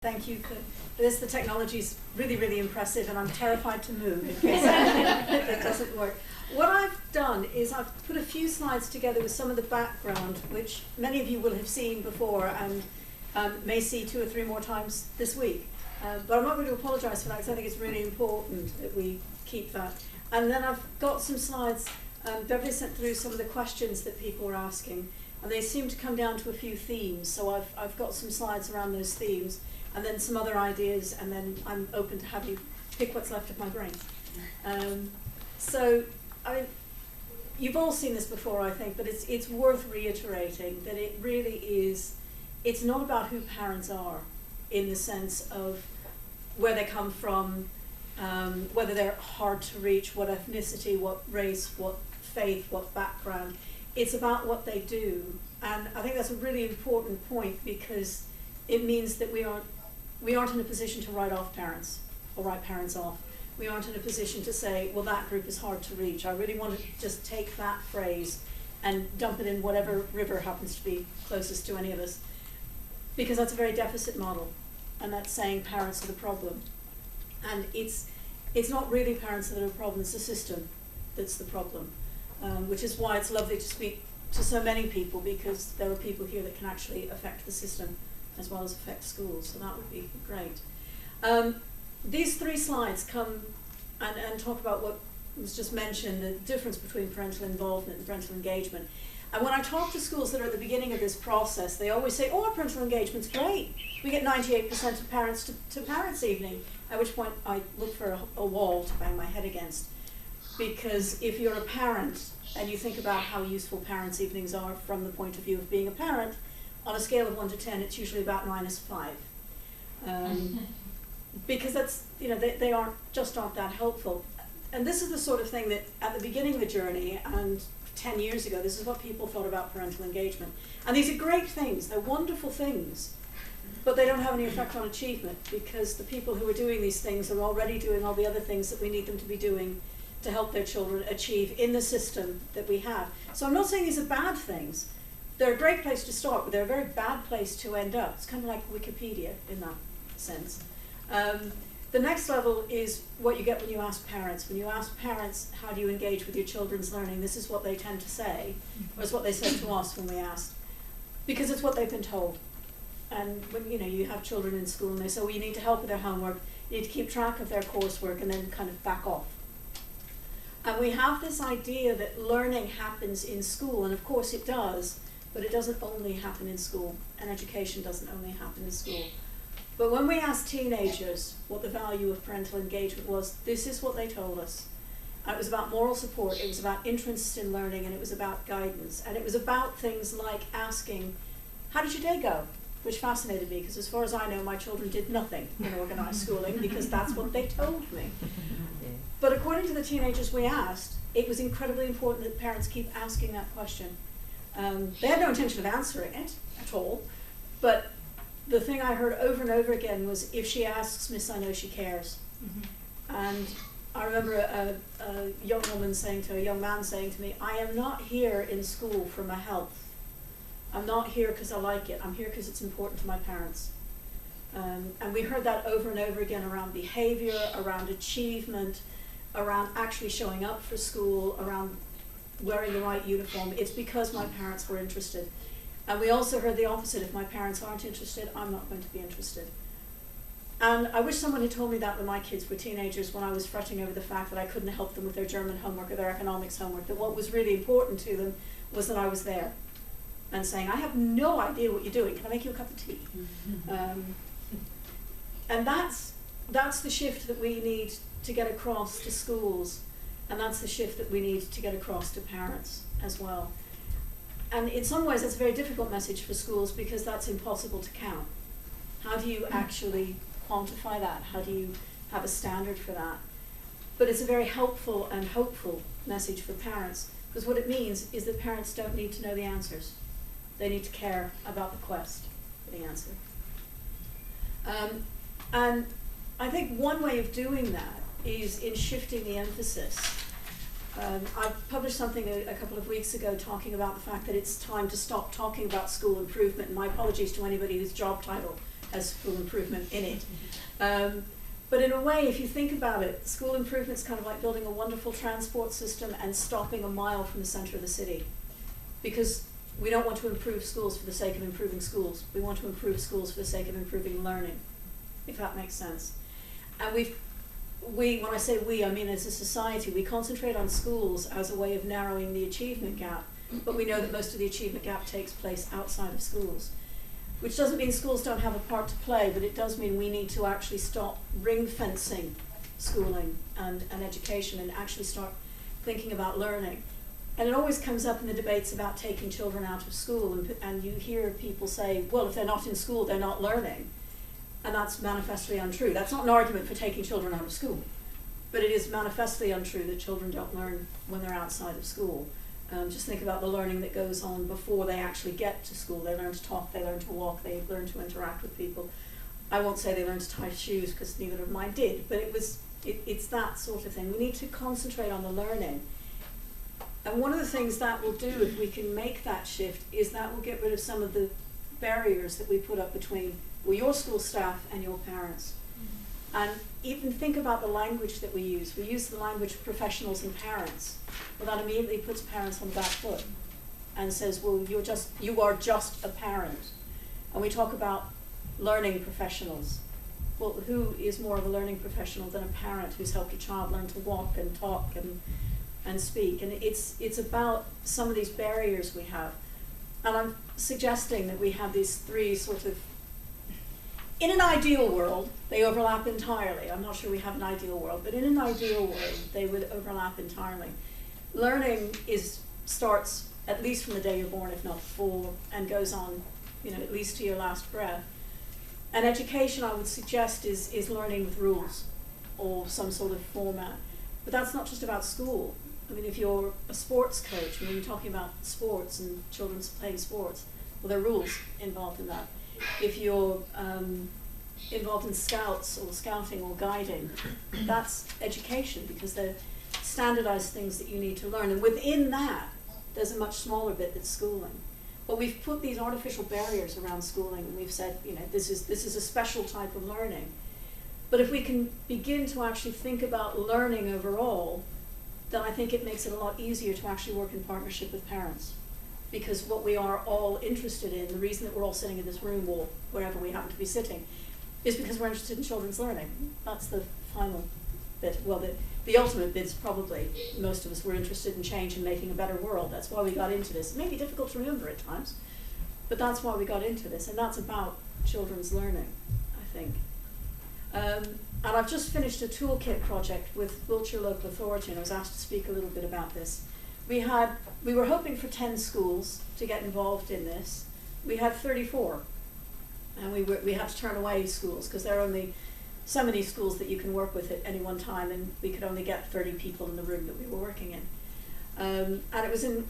Thank you for this. The technology is really, really impressive, and I'm terrified to move in case it doesn't work. What I've done is I've put a few slides together with some of the background, which many of you will have seen before and may see 2 or 3 more times this week. But I'm not going to apologise for that because I think it's really important that we keep that. And then I've got some slides. Beverly sent through some of the questions that people were asking, and they seem to come down to a few themes. So I've got some slides around those themes, and then some other ideas, and then I'm open to have you pick what's left of my brain. You've all seen this before, I think, but it's worth reiterating that it really is, it's not about who parents are in the sense of where they come from, whether they're hard to reach, what ethnicity, what race, what faith, what background. It's about what they do. And I think that's a really important point because it means that we aren't in a position to write off parents or write parents off. We aren't in a position to say, well, that group is hard to reach. I really want to just take that phrase and dump it in whatever river happens to be closest to any of us. Because that's a very deficit model. And that's saying parents are the problem. And it's not really parents that are the problem, it's the system that's the problem. Which is why it's lovely to speak to so many people, because there are people here that can actually affect the system as well as affect schools, so that would be great. These 3 slides come and talk about what was just mentioned, the difference between parental involvement and parental engagement. And when I talk to schools that are at the beginning of this process, they always say, oh, our parental engagement's great. We get 98% of parents to parents' evening, at which point I look for a wall to bang my head against. Because if you're a parent and you think about how useful parents' evenings are from the point of view of being a parent, on a scale of 1 to 10, it's usually about -5. Because that's, they aren't that helpful. And this is the sort of thing that at the beginning of the journey, and 10 years ago, this is what people thought about parental engagement. And these are great things, they're wonderful things, but they don't have any effect on achievement because the people who are doing these things are already doing all the other things that we need them to be doing to help their children achieve in the system that we have. So I'm not saying these are bad things. They're a great place to start, but they're a very bad place to end up. It's kind of like Wikipedia in that sense. The next level is what you get when you ask parents. When you ask parents, how do you engage with your children's learning, this is what they tend to say, or it's what they said to us when we asked, because it's what they've been told. And when you have children in school and they say, well, you need to help with their homework, you need to keep track of their coursework, and then kind of back off. And we have this idea that learning happens in school, and of course it does, but it doesn't only happen in school, and education doesn't only happen in school. But when we asked teenagers what the value of parental engagement was, this is what they told us. And it was about moral support, it was about interest in learning, and it was about guidance. And it was about things like asking, how did your day go? Which fascinated me, because as far as I know, my children did nothing in organised schooling, because that's what they told me. But according to the teenagers we asked, it was incredibly important that parents keep asking that question. They had no intention of answering it at all, but the thing I heard over and over again was, if she asks, Miss, I know she cares. And I remember a young woman saying to a young man saying to me, I am not here in school for my health. I'm not here because I like it. I'm here because it's important to my parents. And we heard that over and over again around behavior, around achievement, around actually showing up for school, around wearing the right uniform. It's because my parents were interested. And we also heard the opposite. If my parents aren't interested, I'm not going to be interested. And I wish someone had told me that when my kids were teenagers, when I was fretting over the fact that I couldn't help them with their German homework or their economics homework, that what was really important to them was that I was there and saying, I have no idea what you're doing. Can I make you a cup of tea? And that's the shift that we need to get across to schools, and that's the shift that we need to get across to parents as well. And in some ways that's a very difficult message for schools because that's impossible to count. How do you actually quantify that? How do you have a standard for that? But it's a very helpful and hopeful message for parents, because what it means is that parents don't need to know the answers. They need to care about the quest for the answer. And I think one way of doing that is in shifting the emphasis. I published something a couple of weeks ago talking about the fact that it's time to stop talking about school improvement. And my apologies to anybody whose job title as school improvement in it. But in a way, if you think about it, school improvement is kind of like building a wonderful transport system and stopping a mile from the center of the city. Because we don't want to improve schools for the sake of improving schools. We want to improve schools for the sake of improving learning, if that makes sense. And when I say we, I mean as a society, we concentrate on schools as a way of narrowing the achievement gap, but we know that most of the achievement gap takes place outside of schools. Which doesn't mean schools don't have a part to play, but it does mean we need to actually stop ring-fencing schooling and education and actually start thinking about learning. And it always comes up in the debates about taking children out of school, and you hear people say, well, if they're not in school, they're not learning. And that's manifestly untrue. That's not an argument for taking children out of school, but it is manifestly untrue that children don't learn when they're outside of school. Just think about the learning that goes on before they actually get to school. They learn to talk, they learn to walk, they learn to interact with people. I won't say they learn to tie shoes, because neither of mine did, but it's that sort of thing. We need to concentrate on the learning. And one of the things that will do, if we can make that shift, is that will get rid of some of the barriers that we put up between your school staff and your parents. And even think about the language that we use. We use the language professionals and parents. Well, that immediately puts parents on the back foot and says, well, you are just a parent. And we talk about learning professionals. Well, who is more of a learning professional than a parent who's helped a child learn to walk and talk and speak? And it's about some of these barriers we have. And I'm suggesting that we have these three sort of, in an ideal world, they overlap entirely. I'm not sure we have an ideal world, but in an ideal world, they would overlap entirely. Learning starts at least from the day you're born, if not before, and goes on, at least to your last breath. And education, I would suggest, is learning with rules or some sort of format. But that's not just about school. I mean, if you're a sports coach, when you're talking about sports and children playing sports, well, there are rules involved in that. If you're involved in scouts or scouting or guiding, that's education, because they're standardized things that you need to learn. And within that, there's a much smaller bit that's schooling. But we've put these artificial barriers around schooling, and we've said, this is a special type of learning. But if we can begin to actually think about learning overall, then I think it makes it a lot easier to actually work in partnership with parents. Because what we are all interested in, the reason that we're all sitting in this room or wherever we happen to be sitting, is because we're interested in children's learning. That's the final bit. Well, the ultimate bit is probably most of us were interested in change and making a better world. That's why we got into this. It may be difficult to remember at times, but that's why we got into this, and that's about children's learning, I think. And I've just finished a Toolkit project with Wiltshire Local Authority, and I was asked to speak a little bit about this. We were hoping for 10 schools to get involved in this. We had 34, and we had to turn away schools because there are only so many schools that you can work with at any one time, and we could only get 30 people in the room that we were working in. And it was in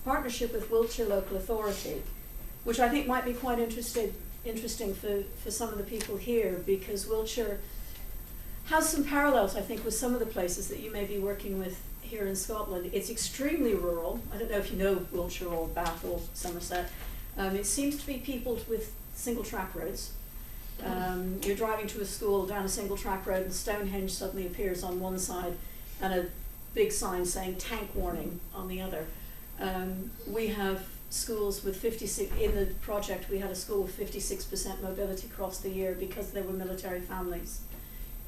partnership with Wiltshire Local Authority, which I think might be quite interesting for some of the people here, because Wiltshire has some parallels, I think, with some of the places that you may be working with here in Scotland. It's extremely rural. I don't know if you know Wiltshire or Bath or Somerset. It seems to be peopled with single track roads. You're driving to a school down a single track road and Stonehenge suddenly appears on one side and a big sign saying tank warning on the other. We have schools with 56, in the project we had a school with 56% mobility across the year because there were military families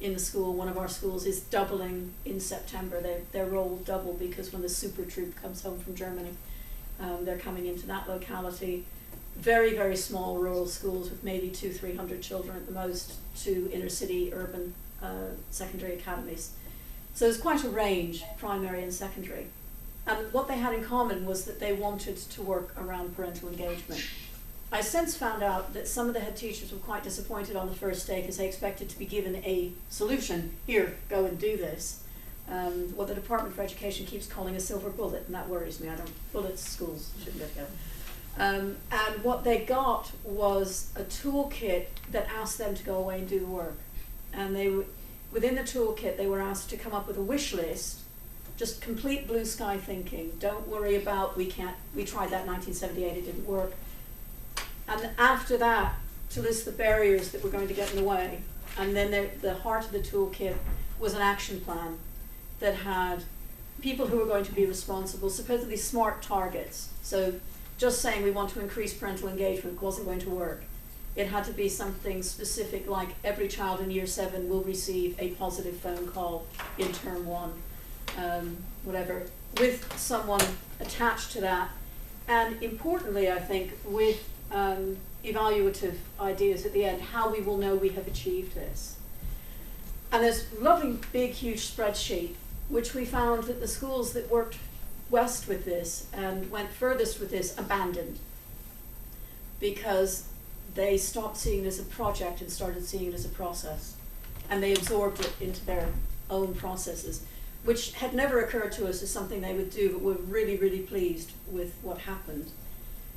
in the school. One of our schools is doubling in September. Their roll will double because when the super troop comes home from Germany, they're coming into that locality. Very, very small rural schools with maybe 200-300 children at the most, to inner city urban secondary academies. So there's quite a range, primary and secondary. And what they had in common was that they wanted to work around parental engagement. I since found out that some of the head teachers were quite disappointed on the first day because they expected to be given a solution. Here, go and do this. What the Department for Education keeps calling a silver bullet, and that worries me. Bullets, schools shouldn't go together. And what they got was a toolkit that asked them to go away and do the work. And within the toolkit, they were asked to come up with a wish list, just complete blue sky thinking. Don't worry about, we tried that in 1978, it didn't work. And after that, to list the barriers that were going to get in the way. And then the heart of the toolkit was an action plan that had people who were going to be responsible, supposedly smart targets. So just saying we want to increase parental engagement wasn't going to work. It had to be something specific, like every child in year 7 will receive a positive phone call in term 1, whatever, with someone attached to that. And importantly, I think, with evaluative ideas at the end, how we will know we have achieved this. And there's a lovely, big, huge spreadsheet, which we found that the schools that worked best with this and went furthest with this abandoned, because they stopped seeing it as a project and started seeing it as a process. And they absorbed it into their own processes, which had never occurred to us as something they would do, but we're really, really pleased with what happened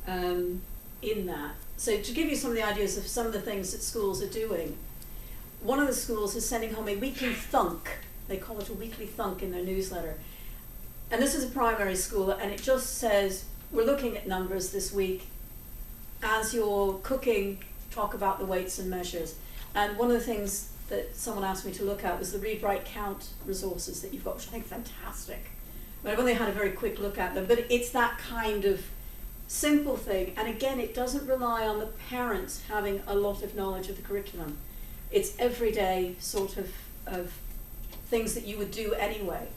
in that. So to give you some of the ideas of some of the things that schools are doing, one of the schools is sending home a weekly thunk. They call it a weekly thunk in their newsletter. And this is a primary school, and it just says, we're looking at numbers this week. As you're cooking, talk about the weights and measures. And one of the things that someone asked me to look at was the Read, Write, Count resources that you've got, which I think are fantastic. But I've only had a very quick look at them. But it's that kind of simple thing. And again, it doesn't rely on the parents having a lot of knowledge of the curriculum. It's everyday sort of things that you would do anyway.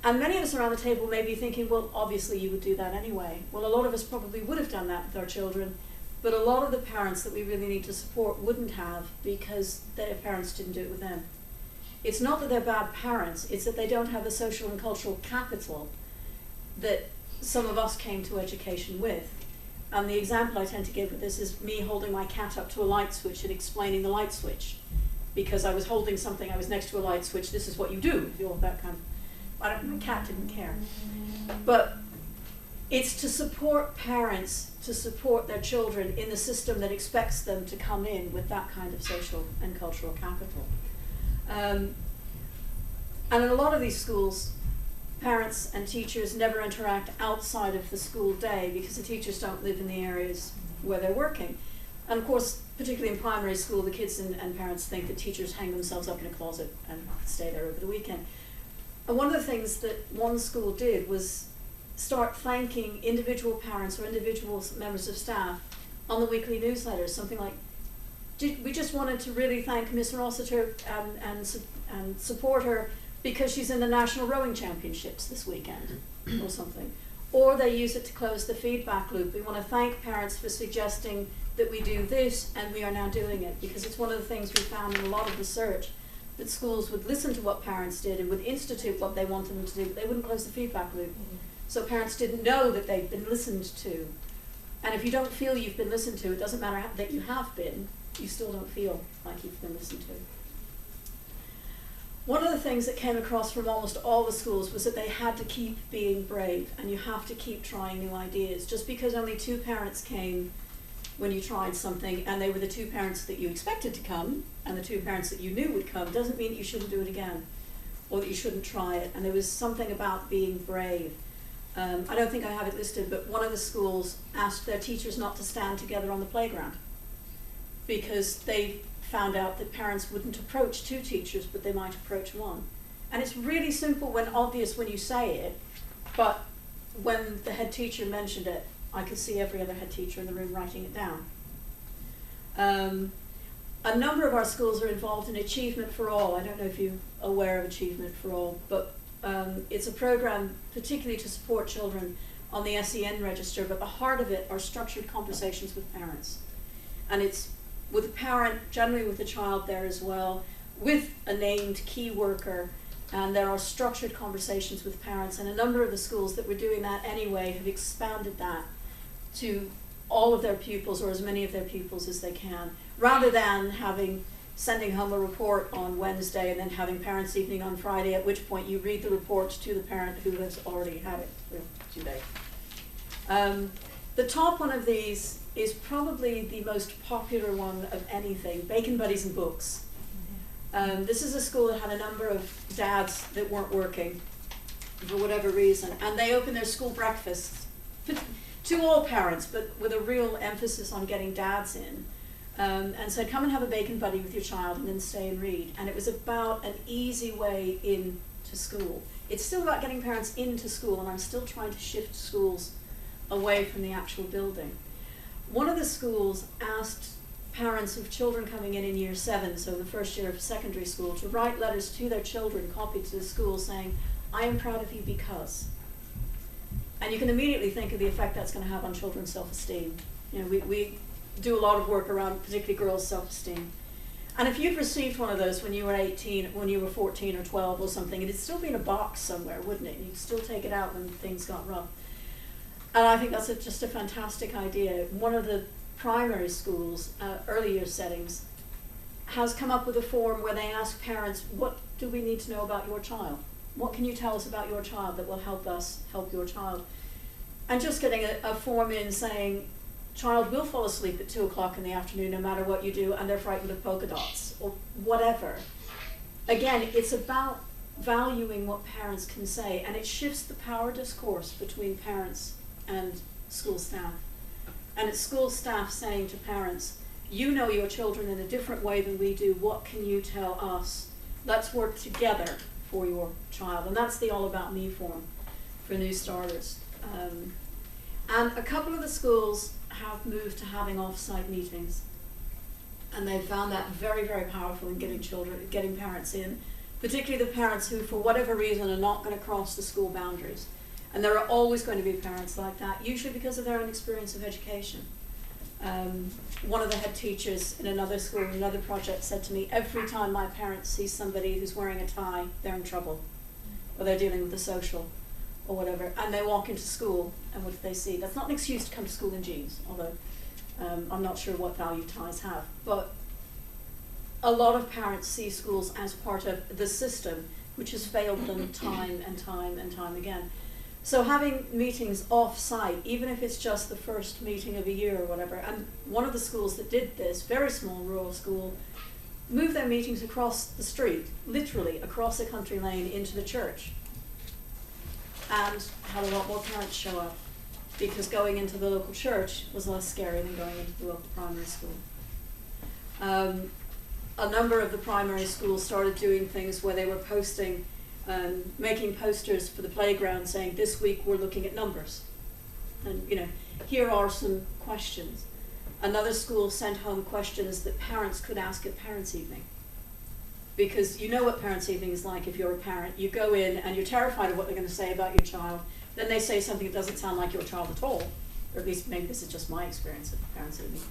And many of us around the table may be thinking, well, obviously you would do that anyway. Well, a lot of us probably would have done that with our children, but a lot of the parents that we really need to support wouldn't have, because their parents didn't do it with them. It's not that they're bad parents, it's that they don't have the social and cultural capital that some of us came to education with. And the example I tend to give with this is me holding my cat up to a light switch and explaining the light switch. Because I was holding something, I was next to a light switch, this is what you do, if you're that kind of, my cat didn't care. But it's to support parents, to support their children in the system that expects them to come in with that kind of social and cultural capital. And in a lot of these schools, parents and teachers never interact outside of the school day because the teachers don't live in the areas where they're working. And of course, particularly in primary school, the kids and parents think that teachers hang themselves up in a closet and stay there over the weekend. And one of the things that one school did was start thanking individual parents or individual members of staff on the weekly newsletters, something like, we just wanted to really thank Miss Rossiter and support her because she's in the National Rowing Championships this weekend, or something. Or they use it to close the feedback loop. We want to thank parents for suggesting that we do this, and we are now doing it, because it's one of the things we found in a lot of research, that schools would listen to what parents did and would institute what they wanted them to do, but they wouldn't close the feedback loop. So parents didn't know that they'd been listened to. And if you don't feel you've been listened to, it doesn't matter that you have been, you still don't feel like you've been listened to. One of the things that came across from almost all the schools was that they had to keep being brave, and you have to keep trying new ideas. Just because only 2 parents came when you tried something, and they were the 2 parents that you expected to come, and the 2 parents that you knew would come, doesn't mean that you shouldn't do it again, or that you shouldn't try it. And there was something about being brave. I don't think I have it listed, but one of the schools asked their teachers not to stand together on the playground, because they found out that parents wouldn't approach 2 teachers, but they might approach 1. And it's really simple when obvious when you say it, but when the head teacher mentioned it, I could see every other head teacher in the room writing it down. A number of our schools are involved in Achievement for All. I don't know if you're aware of Achievement for All, but it's a program particularly to support children on the SEN register, but the heart of it are structured conversations with parents. And it's with a parent, generally with a child there as well, with a named key worker, and there are structured conversations with parents. And a number of the schools that were doing that anyway have expanded that to all of their pupils, or as many of their pupils as they can, rather than sending home a report on Wednesday and then having parents' evening on Friday, at which point you read the report to the parent who has already had it for 2 days. The top one of these is probably the most popular one of anything, Bacon Buddies and Books. This is a school that had a number of dads that weren't working for whatever reason, and they opened their school breakfasts to all parents, but with a real emphasis on getting dads in. and said, come and have a bacon buddy with your child and then stay and read. And it was about an easy way into school. It's still about getting parents into school, and I'm still trying to shift schools away from the actual building. One of the schools asked parents of children coming in year 7, so the first year of secondary school, to write letters to their children, copied to the school, saying, I am proud of you because. And you can immediately think of the effect that's going to have on children's self-esteem. You know, we do a lot of work around particularly girls' self-esteem. And if you'd received one of those when you were 18, when you were 14 or 12 or something, it'd still be in a box somewhere, wouldn't it? You'd still take it out when things got rough. And I think that's just a fantastic idea. One of the primary schools, early year settings, has come up with a form where they ask parents, what do we need to know about your child? What can you tell us about your child that will help us help your child? And just getting a form in saying, child will fall asleep at 2 o'clock in the afternoon no matter what you do, and they're frightened of polka dots, or whatever. Again, it's about valuing what parents can say, and it shifts the power discourse between parents and school staff. And it's school staff saying to parents, you know your children in a different way than we do, what can you tell us? Let's work together for your child. And that's the All About Me form for new starters. And a couple of the schools have moved to having off-site meetings, and they've found that very, very powerful in getting parents in, particularly the parents who, for whatever reason, are not going to cross the school boundaries. And there are always going to be parents like that, usually because of their own experience of education. One of the head teachers in another school, in another project, said to me, every time my parents see somebody who's wearing a tie, they're in trouble, or they're dealing with the social, or whatever, and they walk into school, and what do they see? That's not an excuse to come to school in jeans, although I'm not sure what value ties have. But a lot of parents see schools as part of the system, which has failed them time and time and time again. So having meetings off-site, even if it's just the first meeting of a year or whatever, and one of the schools that did this, very small rural school, moved their meetings across the street, literally across a country lane into the church, and had a lot more parents show up, because going into the local church was less scary than going into the local primary school. A number of the primary schools started doing things where they were posting, making posters for the playground saying, this week we're looking at numbers. And, you know, here are some questions. Another school sent home questions that parents could ask at parents' evening. Because you know what parents' evening is like if you're a parent. You go in and you're terrified of what they're going to say about your child. Then they say something that doesn't sound like your child at all. Or at least maybe this is just my experience of parents' evening.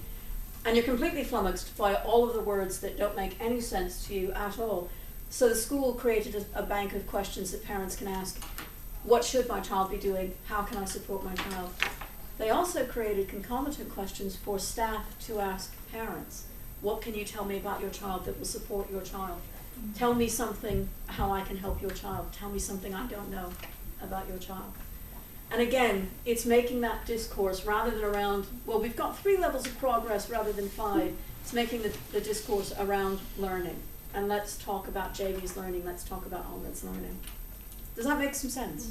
And you're completely flummoxed by all of the words that don't make any sense to you at all. So the school created a bank of questions that parents can ask. What should my child be doing? How can I support my child? They also created concomitant questions for staff to ask parents. What can you tell me about your child that will support your child? Tell me something how I can help your child. Tell me something I don't know about your child. And again, it's making that discourse rather than around, well, we've got 3 levels of progress rather than 5. It's making the discourse around learning. And let's talk about Jamie's learning. Let's talk about Ahmed's learning. Does that make some sense?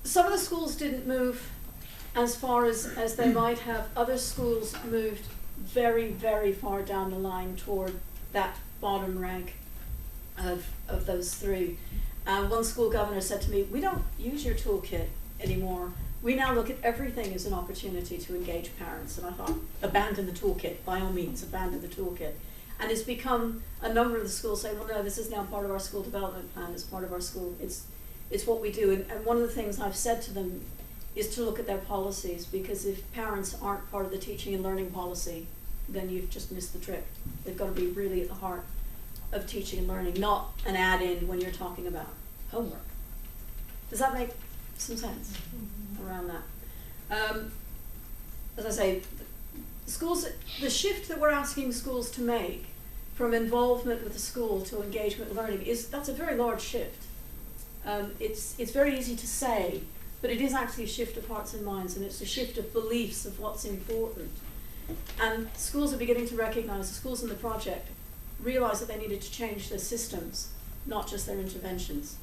Some of the schools didn't move as far as they might have. Other schools moved very, very far down the line toward that bottom rank of those 3. One school governor said to me, we don't use your toolkit anymore. We now look at everything as an opportunity to engage parents. And I thought, abandon the toolkit, by all means, abandon the toolkit. And it's become, a number of the schools say, well, no, this is now part of our school development plan, it's part of our school, it's what we do. And one of the things I've said to them is to look at their policies, because if parents aren't part of the teaching and learning policy, then you've just missed the trick. They've got to be really at the heart of teaching and learning, not an add-in when you're talking about homework. Does that make some sense around that? As I say, schools, the shift that we're asking schools to make from involvement with the school to engagement learning that's a very large shift. It's very easy to say, but it is actually a shift of hearts and minds, and it's a shift of beliefs of what's important. And schools are beginning to recognize, the schools in the project realize that they needed to change their systems, not just their interventions.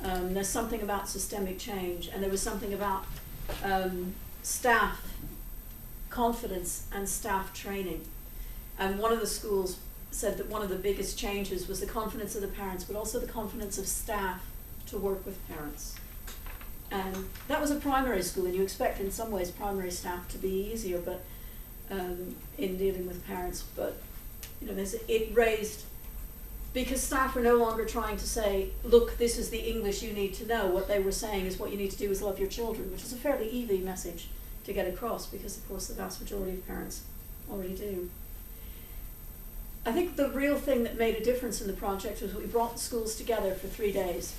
There's something about systemic change, and there was something about staff confidence and staff training. And one of the schools said that one of the biggest changes was the confidence of the parents, but also the confidence of staff to work with parents. And that was a primary school, and you expect in some ways primary staff to be easier, but in dealing with parents. But you know, it raised, because staff were no longer trying to say, look, this is the English you need to know. What they were saying is what you need to do is love your children, which is a fairly easy message to get across, because of course the vast majority of parents already do. I think the real thing that made a difference in the project was we brought the schools together for 3 days.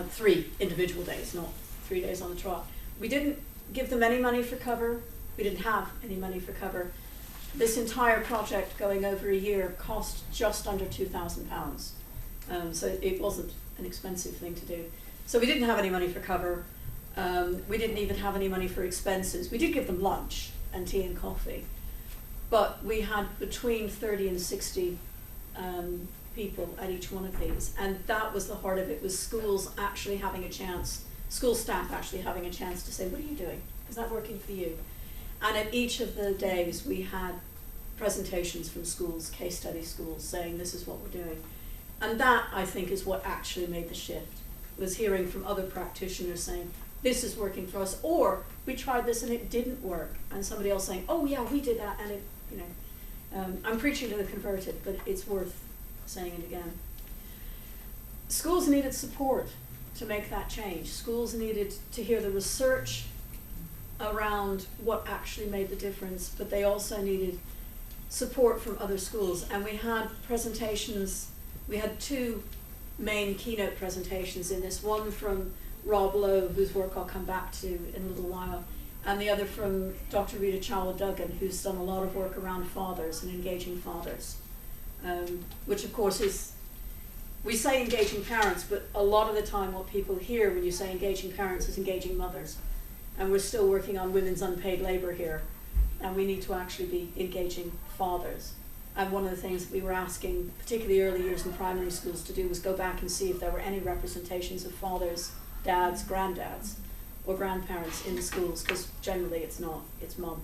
3 individual days, not 3 days on the trot. We didn't give them any money for cover. We didn't have any money for cover. This entire project, going over a year, cost just under £2,000. So it wasn't an expensive thing to do. So we didn't have any money for cover. We didn't even have any money for expenses. We did give them lunch and tea and coffee. But we had between 30 and 60 people at each one of these. And that was the heart of it, was schools actually having a chance, school staff actually having a chance to say, what are you doing? Is that working for you? And at each of the days we had presentations from schools, case study schools, saying this is what we're doing. And that, I think, is what actually made the shift, was hearing from other practitioners saying, this is working for us, or we tried this and it didn't work. And somebody else saying, oh yeah, we did that and it, you know. I'm preaching to the converted, but it's worth saying it again. Schools needed support to make that change. Schools needed to hear the research around what actually made the difference, but they also needed support from other schools. And we had presentations, we had 2 main keynote presentations in this, one from Rob Lowe, whose work I'll come back to in a little while, and the other from Dr. Rita Chawla-Duggan, who's done a lot of work around fathers and engaging fathers, which of course is, we say engaging parents, but a lot of the time what people hear when you say engaging parents is engaging mothers. And we're still working on women's unpaid labor here, and we need to actually be engaging fathers. And one of the things that we were asking, particularly early years in primary schools, to do was go back and see if there were any representations of fathers, dads, granddads, or grandparents in the schools, because generally it's not, it's mum.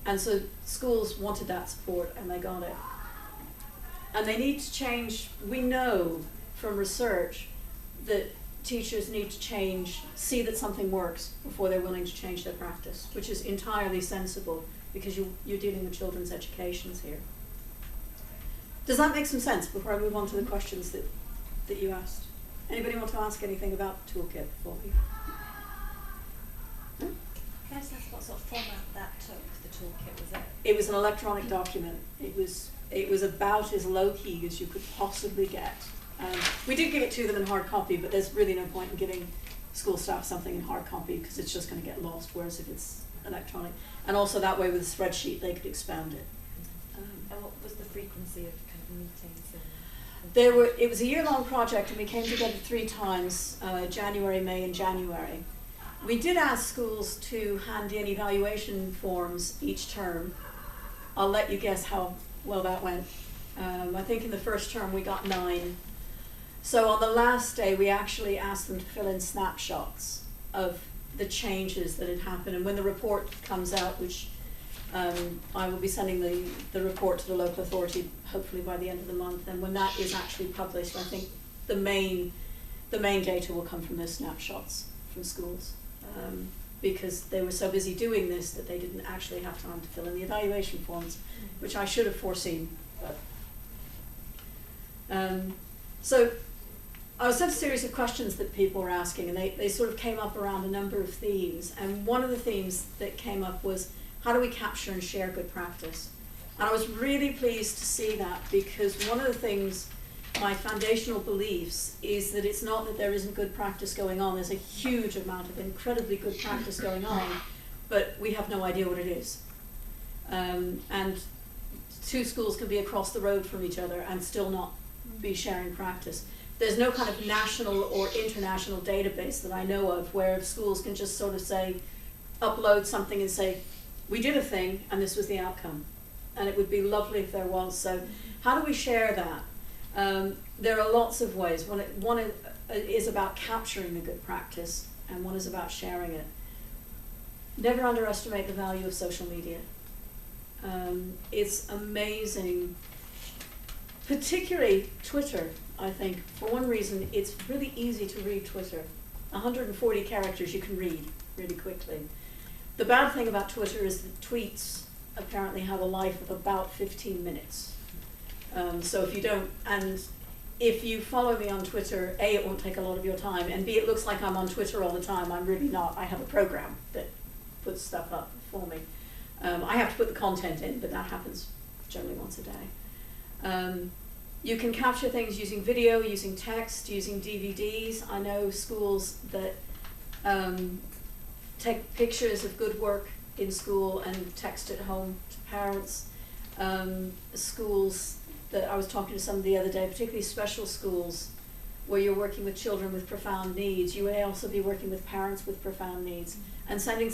And so schools wanted that support, and they got it. And they need to change. We know from research that teachers need to change, see that something works before they're willing to change their practice, which is entirely sensible, because you're dealing with children's educations here. Does that make some sense before I move on to the questions that you asked? Anybody want to ask anything about Toolkit before we? Can I just ask what sort of format that took, the Toolkit? Was it? It was an electronic document. It was about as low-key as you could possibly get. We did give it to them in hard copy, but there's really no point in giving school staff something in hard copy, because it's just going to get lost, whereas if it's electronic. And also that way with a spreadsheet they could expand it. And what was the frequency of kind of meetings? It was a year-long project, and we came together 3 times, January, May and January. We did ask schools to hand in evaluation forms each term. I'll let you guess how well that went. I think in the first term we got 9. So on the last day we actually asked them to fill in snapshots of the changes that had happened. And when the report comes out, which I will be sending the report to the local authority hopefully by the end of the month, and when that is actually published, I think the main data will come from those snapshots from schools, because they were so busy doing this that they didn't actually have time to fill in the evaluation forms, which I should have foreseen. But so I was a series of questions that people were asking, and they sort of came up around a number of themes. And one of the themes that came up was, how do we capture and share good practice? And I was really pleased to see that, because one of the things, my foundational beliefs, is that it's not that there isn't good practice going on. There's a huge amount of incredibly good practice going on, but we have no idea what it is. And 2 schools can be across the road from each other and still not be sharing practice. There's no kind of national or international database that I know of where schools can just sort of say, upload something and say, we did a thing and this was the outcome. And it would be lovely if there was. So how do we share that? There are lots of ways. One is about capturing the good practice, and one is about sharing it. never underestimate the value of social media. It's amazing, particularly Twitter, I think. For one reason, it's really easy to read Twitter. 140 characters you can read really quickly. The bad thing about Twitter is that tweets apparently have a life of about 15 minutes. So if you don't, and if you follow me on Twitter, A, it won't take a lot of your time, and B, it looks like I'm on Twitter all the time. I'm really not. I have a program that puts stuff up for me. I have to put the content in, but that happens generally once a day. You can capture things using video, using text, using DVDs. I know schools that take pictures of good work in school and text it home to parents. Schools that I was talking to somebody the other day, particularly special schools, where you're working with children with profound needs. You may also be working with parents with profound needs. And sending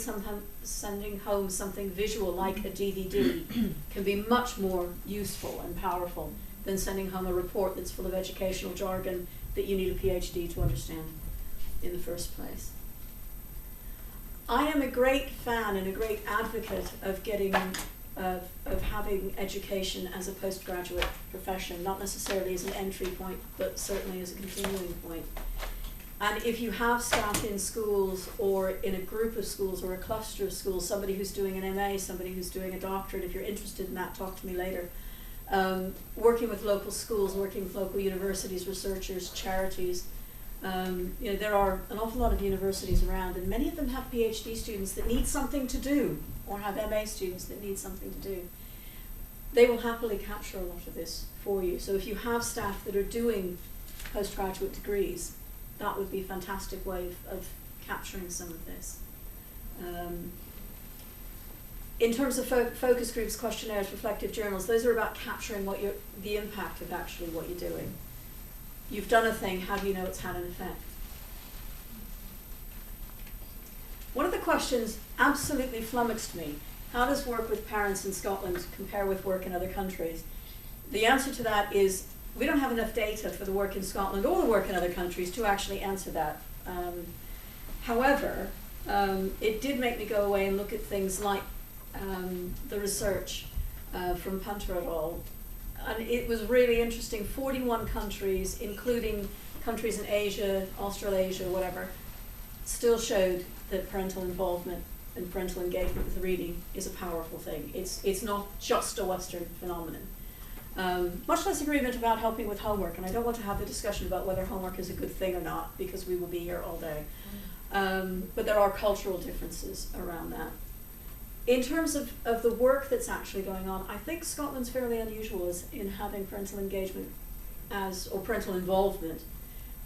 home something visual like a DVD can be much more useful and powerful than sending home a report that's full of educational jargon that you need a PhD to understand in the first place. I am a great fan and a great advocate of getting of having education as a postgraduate profession, not necessarily as an entry point, but certainly as a continuing point. And if you have staff in schools or in a group of schools or a cluster of schools, somebody who's doing an MA, somebody who's doing a doctorate, if you're interested in that, talk to me later. Working with local schools, working with local universities, researchers, charities. There are an awful lot of universities around, and many of them have PhD students that need something to do, or have MA students that need something to do. They will happily capture a lot of this for you. So if you have staff that are doing postgraduate degrees, that would be a fantastic way of capturing some of this. In terms of focus groups, questionnaires, reflective journals, those are about capturing the impact of actually what you're doing. You've done a thing, how do you know it's had an effect? One of the questions absolutely flummoxed me. How does work with parents in Scotland compare with work in other countries? The answer to that is we don't have enough data for the work in Scotland or the work in other countries to actually answer that. However, it did make me go away and look at things like the research from Punter et al. And it was really interesting. 41 countries, including countries in Asia, Australasia, whatever, still showed that parental involvement and parental engagement with reading is a powerful thing. It's not just a Western phenomenon. Much less agreement about helping with homework, and I don't want to have the discussion about whether homework is a good thing or not, because we will be here all day. But there are cultural differences around that. In terms of the work that's actually going on, I think Scotland's fairly unusual in having parental engagement or parental involvement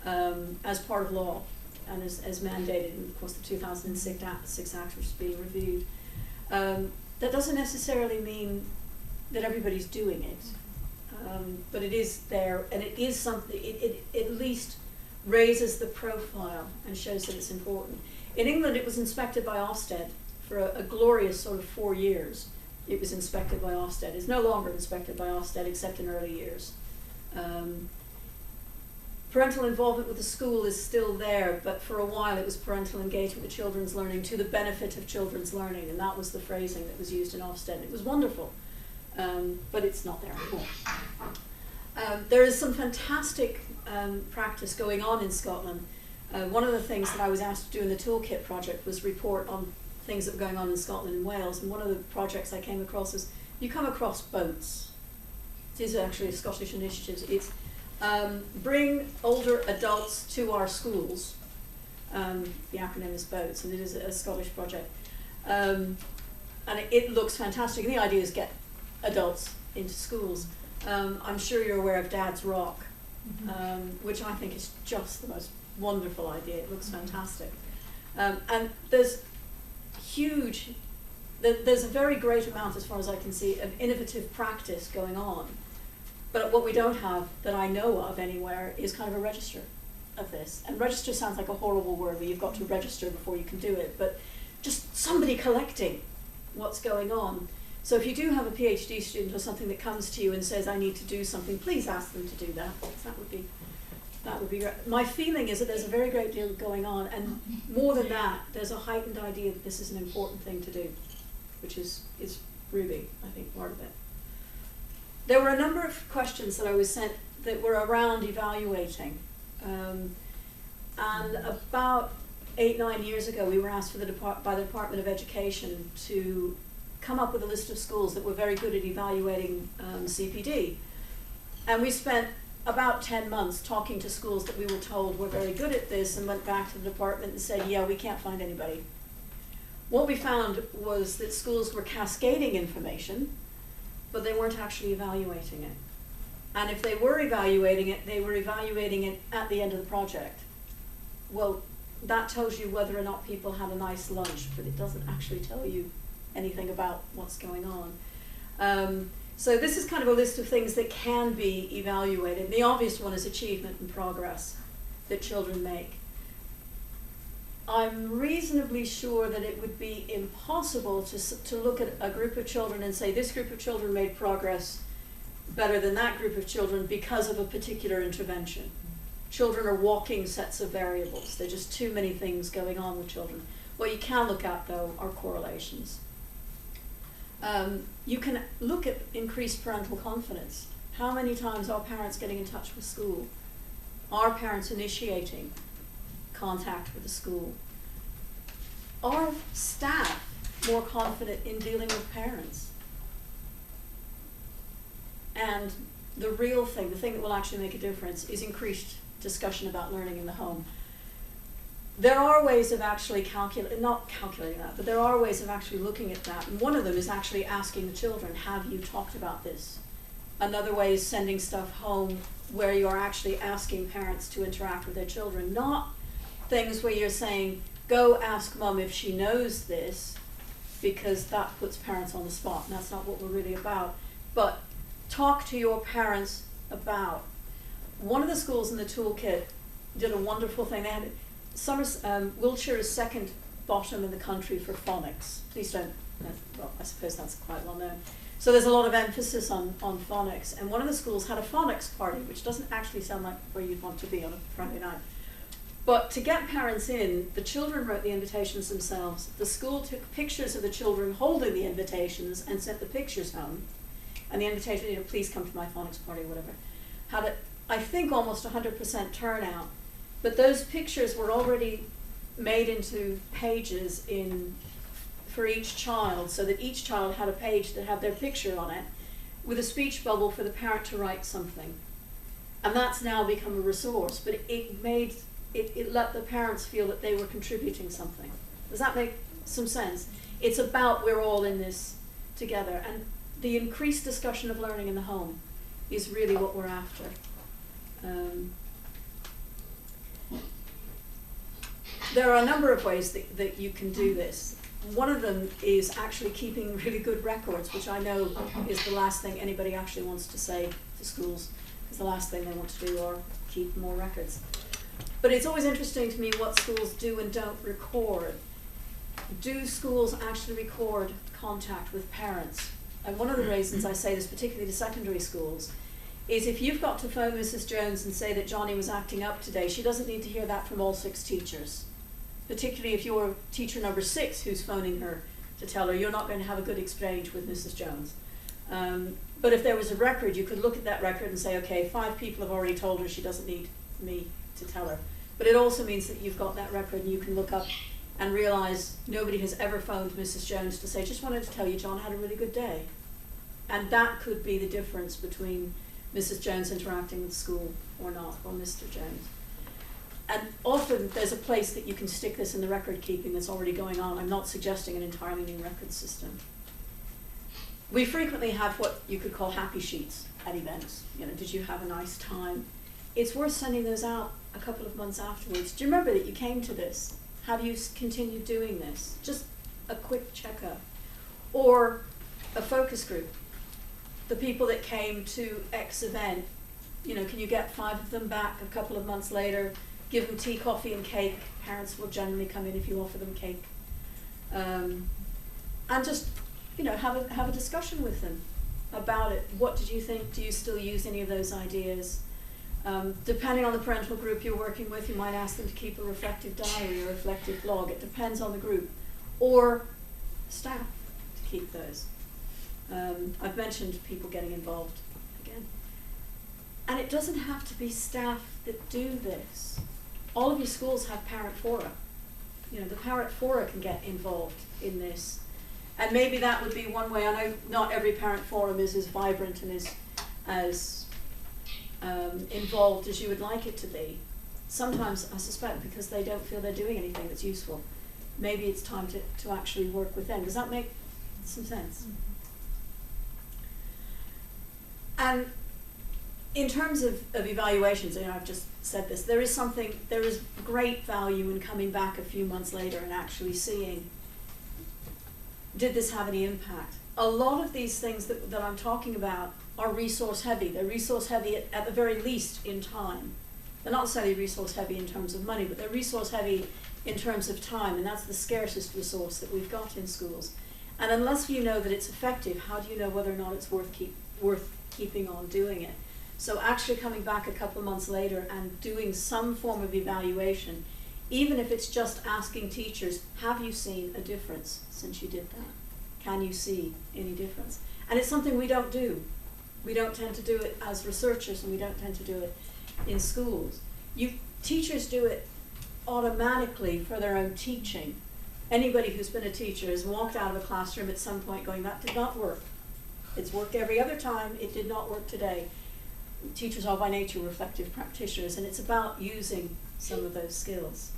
as part of law and as mandated, and of course the 2006 Act, which is being reviewed. That doesn't necessarily mean that everybody's doing it, but it is there, and it is something, it at least raises the profile and shows that it's important. In England, it was inspected by Ofsted for a glorious sort of 4 years. It was inspected by Ofsted. It's no longer inspected by Ofsted except in early years. Parental involvement with the school is still there, but for a while it was parental engagement with children's learning to the benefit of children's learning, and that was the phrasing that was used in Ofsted. It was wonderful, but it's not there anymore. There is some fantastic practice going on in Scotland. One of the things that I was asked to do in the Toolkit project was report on things that were going on in Scotland and Wales, and one of the projects I came across is you come across boats. These are actually Scottish initiatives. It's bring older adults to our schools. The acronym is BOATS, and it is a Scottish project. And it looks fantastic, and the idea is get adults into schools. I'm sure you're aware of Dad's Rock, which I think is just the most wonderful idea. It looks fantastic. And there's a very great amount, as far as I can see, of innovative practice going on. But what we don't have, that I know of anywhere, is kind of a register of this. And register sounds like a horrible word, where you've got to register before you can do it, but just somebody collecting what's going on. So if you do have a PhD student or something that comes to you and says, I need to do something, please ask them to do that. That would be That would be great. My feeling is that there's a very great deal going on, and more than that, there's a heightened idea that this is an important thing to do, which is really, I think, part of it. There were a number of questions that I was sent that were around evaluating. And about 8-9 years ago, we were asked by the Department of Education to come up with a list of schools that were very good at evaluating CPD. And we spent about 10 months talking to schools that we were told were very good at this, and went back to the department and said, yeah, we can't find anybody. What we found was that schools were cascading information, but they weren't actually evaluating it. And if they were evaluating it, they were evaluating it at the end of the project. Well, that tells you whether or not people had a nice lunch, but it doesn't actually tell you anything about what's going on. So this is kind of a list of things that can be evaluated. The obvious one is achievement and progress that children make. I'm reasonably sure that it would be impossible to look at a group of children and say this group of children made progress better than that group of children because of a particular intervention. Children are walking sets of variables. There are just too many things going on with children. What you can look at, though, are correlations. You can look at increased parental confidence. How many times are parents getting in touch with school? Are parents initiating contact with the school? Are staff more confident in dealing with parents? And the real thing, the thing that will actually make a difference, is increased discussion about learning in the home. There are ways of actually not calculating that, but there are ways of actually looking at that. And one of them is actually asking the children, have you talked about this? Another way is sending stuff home where you are actually asking parents to interact with their children. Not things where you're saying, go ask mum if she knows this, because that puts parents on the spot, and that's not what we're really about. But talk to your parents about. One of the schools in the Toolkit did a wonderful thing. They had Wiltshire is second bottom in the country for phonics. Please don't, well, I suppose that's quite well known. So there's a lot of emphasis on phonics. And one of the schools had a phonics party, which doesn't actually sound like where you'd want to be on a Friday night. But to get parents in, the children wrote the invitations themselves. The school took pictures of the children holding the invitations and sent the pictures home. And the invitation, please come to my phonics party, whatever. Had, I think, almost 100% turnout. But those pictures were already made into pages for each child, so that each child had a page that had their picture on it, with a speech bubble for the parent to write something. And that's now become a resource, but it let the parents feel that they were contributing something. Does that make some sense? It's about we're all in this together, and the increased discussion of learning in the home is really what we're after. There are a number of ways that you can do this. One of them is actually keeping really good records, which I know is the last thing anybody actually wants to say to schools, because the last thing they want to do are keep more records. But it's always interesting to me what schools do and don't record. Do schools actually record contact with parents? And one of the reasons I say this, particularly to secondary schools, is if you've got to phone Mrs. Jones and say that Johnny was acting up today, she doesn't need to hear that from all 6 teachers. Particularly if you're teacher number 6 who's phoning her to tell her, you're not going to have a good exchange with Mrs. Jones. But if there was a record, you could look at that record and say, okay, 5 people have already told her she doesn't need me to tell her. But it also means that you've got that record and you can look up and realize nobody has ever phoned Mrs. Jones to say, just wanted to tell you John had a really good day. And that could be the difference between Mrs. Jones interacting with school or not, or Mr. Jones. And often there's a place that you can stick this in the record keeping that's already going on. I'm not suggesting an entirely new record system. We frequently have what you could call happy sheets at events. You know, did you have a nice time? It's worth sending those out a couple of months afterwards. Do you remember that you came to this? Have you continued doing this? Just a quick checkup. Or a focus group. The people that came to X event, you know, can you get 5 of them back a couple of months later? Give them tea, coffee, and cake. Parents will generally come in if you offer them cake. And just, you know, have a discussion with them about it. What did you think? Do you still use any of those ideas? Depending on the parental group you're working with, you might ask them to keep a reflective diary or reflective log. It depends on the group. Or staff to keep those. I've mentioned people getting involved again. And it doesn't have to be staff that do this. All of your schools have parent fora. You know, the parent fora can get involved in this. And maybe that would be one way. I know not every parent forum is as vibrant and as involved as you would like it to be. Sometimes, I suspect, because they don't feel they're doing anything that's useful. Maybe it's time to actually work with them. Does that make some sense? And in terms of evaluations, you know, I've just said this, there is great value in coming back a few months later and actually seeing, did this have any impact? A lot of these things that I'm talking about are resource heavy. They're resource heavy at the very least in time. They're not necessarily resource heavy in terms of money, but they're resource heavy in terms of time, and that's the scarcest resource that we've got in schools. And unless you know that it's effective, how do you know whether or not it's worth keeping on doing it? So actually coming back a couple of months later and doing some form of evaluation, even if it's just asking teachers, have you seen a difference since you did that? Can you see any difference? And it's something we don't do. We don't tend to do it as researchers, and we don't tend to do it in schools. Teachers do it automatically for their own teaching. Anybody who's been a teacher has walked out of a classroom at some point going, that did not work. It's worked every other time, it did not work today. Teachers are by nature reflective practitioners, and it's about using some of those skills.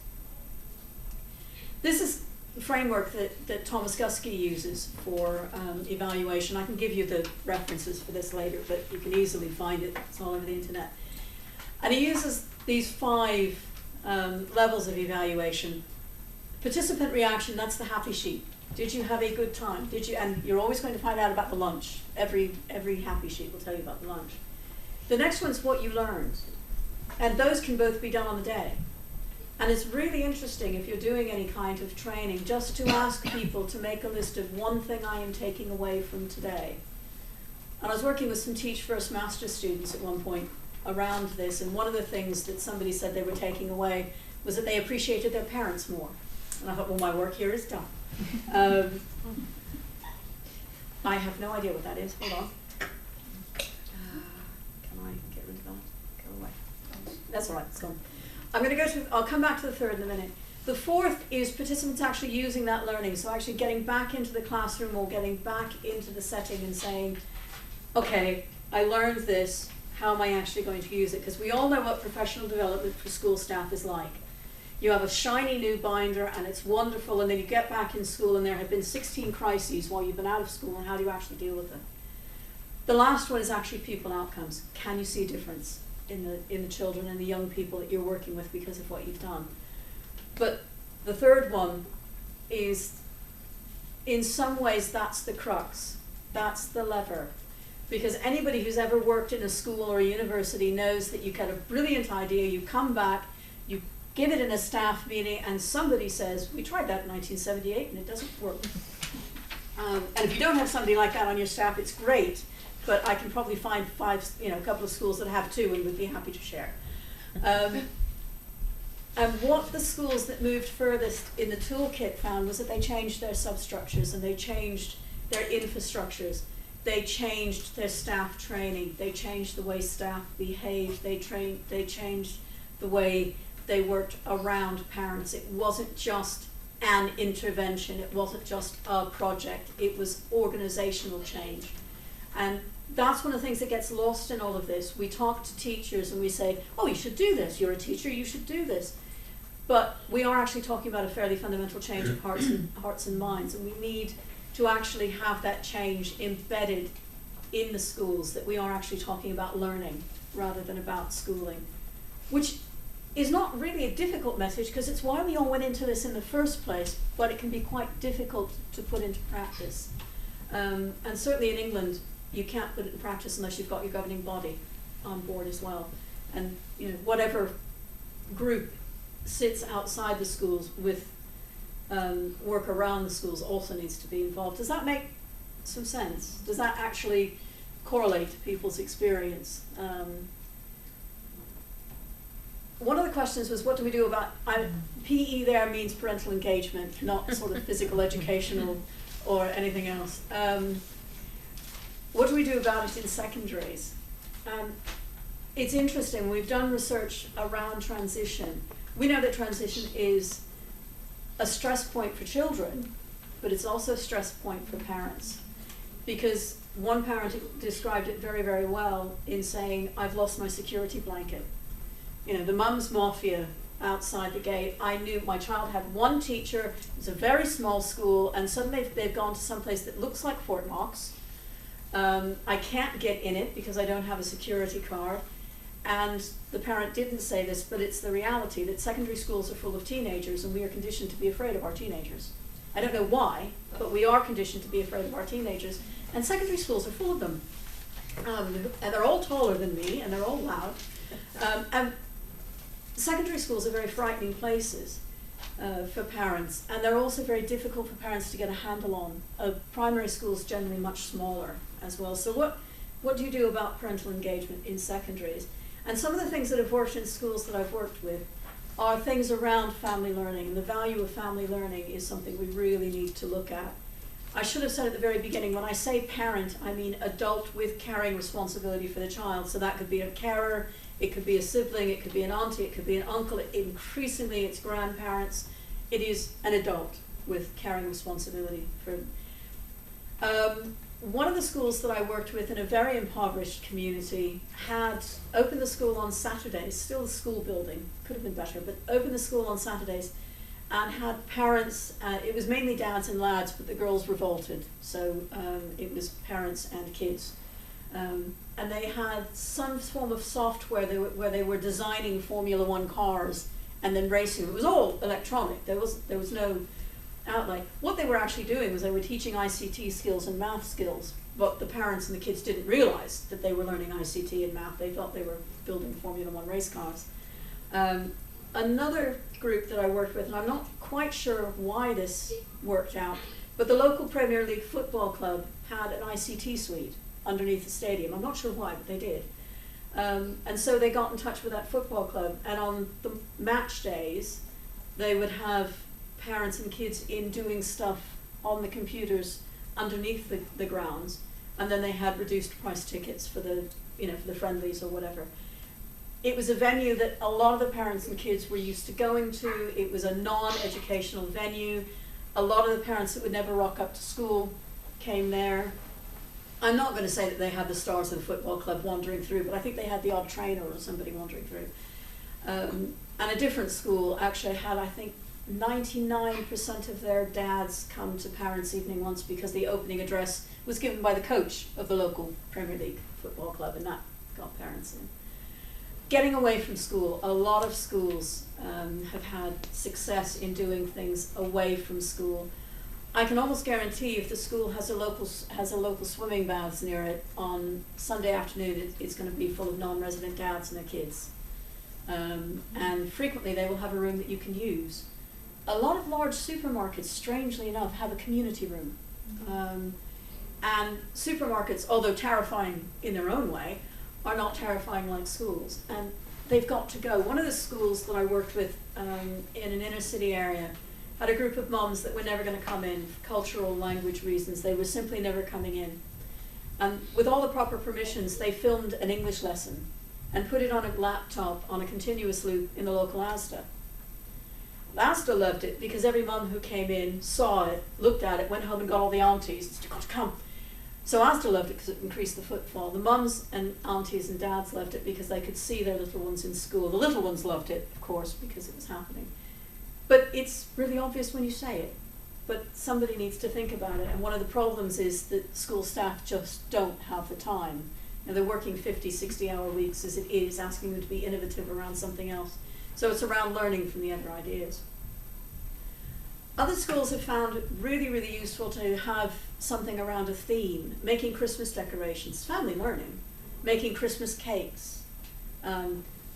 This is the framework that Thomas Guskey uses for evaluation. I can give you the references for this later, but you can easily find it. It's all over the internet. And he uses these 5 levels of evaluation. Participant reaction, that's the happy sheet. Did you have a good time? Did you? And you're always going to find out about the lunch. Every happy sheet will tell you about the lunch. The next one's what you learned. And those can both be done on the day. And it's really interesting if you're doing any kind of training just to ask people to make a list of one thing I am taking away from today. And I was working with some Teach First Master's students at one point around this, and one of the things that somebody said they were taking away was that they appreciated their parents more. And I thought, well, my work here is done. I have no idea what that is. Hold on. Can I get rid of that? Go away. That's all right, it's gone. I'll come back to the third in a minute. The fourth is participants actually using that learning, so actually getting back into the classroom or getting back into the setting and saying, okay, I learned this, how am I actually going to use it? Because we all know what professional development for school staff is like. You have a shiny new binder and it's wonderful, and then you get back in school and there have been 16 crises while you've been out of school, and how do you actually deal with them? The last one is actually people outcomes. Can you see a difference in the children and the young people that you're working with because of what you've done? But the third one is, in some ways, that's the crux. That's the lever. Because anybody who's ever worked in a school or a university knows that you get a brilliant idea, you come back, you give it in a staff meeting, and somebody says, we tried that in 1978 and it doesn't work. And if you don't have somebody like that on your staff, it's great, but I can probably find a couple of schools that have 2 and would be happy to share. And what the schools that moved furthest in the toolkit found was that they changed their substructures and they changed their infrastructures. They changed their staff training. They changed the way staff behaved. They changed the way they worked around parents. It wasn't just an intervention. It wasn't just a project. It was organizational change. And that's one of the things that gets lost in all of this. We talk to teachers and we say, oh, you should do this. You're a teacher, you should do this. But we are actually talking about a fairly fundamental change of hearts and minds, and we need to actually have that change embedded in the schools, that we are actually talking about learning rather than about schooling, which is not really a difficult message because it's why we all went into this in the first place, but it can be quite difficult to put into practice. And certainly in England, you can't put it in practice unless you've got your governing body on board as well. And whatever group sits outside the schools with work around the schools also needs to be involved. Does that make some sense? Does that actually correlate to people's experience? one of the questions was, what do we do about, PE there means parental engagement, not sort of physical educational or anything else. What do we do about it in secondaries? It's interesting, we've done research around transition. We know that transition is a stress point for children, but it's also a stress point for parents. Because one parent described it very, very well in saying, I've lost my security blanket. You know, the mum's mafia outside the gate. I knew my child had one teacher, it was a very small school, and suddenly they've gone to someplace that looks like Fort Knox. I can't get in it because I don't have a security card. And the parent didn't say this, but it's the reality that secondary schools are full of teenagers, and we are conditioned to be afraid of our teenagers. I don't know why, but we are conditioned to be afraid of our teenagers. And secondary schools are full of them. And they're all taller than me, and they're all loud. And secondary schools are very frightening places for parents, and they're also very difficult for parents to get a handle on. Primary schools generally much smaller as well. So what do you do about parental engagement in secondaries? And some of the things that have worked in schools that I've worked with are things around family learning, and the value of family learning is something we really need to look at. I should have said at the very beginning, when I say parent, I mean adult with carrying responsibility for the child. So that could be a carer, it could be a sibling, it could be an auntie, it could be an uncle, increasingly it's grandparents. It is an adult with carrying responsibility for one of the schools that I worked with in a very impoverished community had opened the school on Saturdays, still a school building, could have been better, but opened the school on Saturdays and had parents, it was mainly dads and lads, but the girls revolted, so it was parents and kids. And they had some form of software where they were designing Formula One cars and then racing. It was all electronic, there was no outlay. What they were actually doing was they were teaching ICT skills and math skills, but the parents and the kids didn't realize that they were learning ICT and math. They thought they were building Formula One race cars. Another group that I worked with, and I'm not quite sure why this worked out, but the local Premier League football club had an ICT suite underneath the stadium. I'm not sure why, but they did. And so they got in touch with that football club, and on the match days, they would have parents and kids in doing stuff on the computers underneath the grounds, and then they had reduced price tickets for the for the friendlies or whatever. It was a venue that a lot of the parents and kids were used to going to. It was a non-educational venue. A lot of the parents that would never rock up to school came there. I'm not going to say that they had the stars of the football club wandering through, but I think they had the odd trainer or somebody wandering through. And a different school actually had, I think, 99% of their dads come to parents' evening once because the opening address was given by the coach of the local Premier League football club, and that got parents in. Getting away from school. A lot of schools have had success in doing things away from school. I can almost guarantee if the school has a local swimming baths near it, on Sunday afternoon it's going to be full of non-resident dads and their kids. And frequently they will have a room that you can use. A lot of large supermarkets, strangely enough, have a community room. And supermarkets, although terrifying in their own way, are not terrifying like schools. And they've got to go. One of the schools that I worked with in an inner city area had a group of moms that were never going to come in for cultural language reasons. They were simply never coming in. And with all the proper permissions, they filmed an English lesson and put it on a laptop on a continuous loop in the local Asda. Asda loved it because every mum who came in saw it, looked at it, went home and got all the aunties and said, "You've got to come." So Asda loved it because it increased the footfall. The mums and aunties and dads loved it because they could see their little ones in school. The little ones loved it, of course, because it was happening. But it's really obvious when you say it. But somebody needs to think about it. And one of the problems is that school staff just don't have the time. They're working 50, 60-hour weeks as it is, asking them to be innovative around something else. So it's around learning from the other ideas. Other schools have found it really, really useful to have something around a theme, making Christmas decorations, family learning, making Christmas cakes.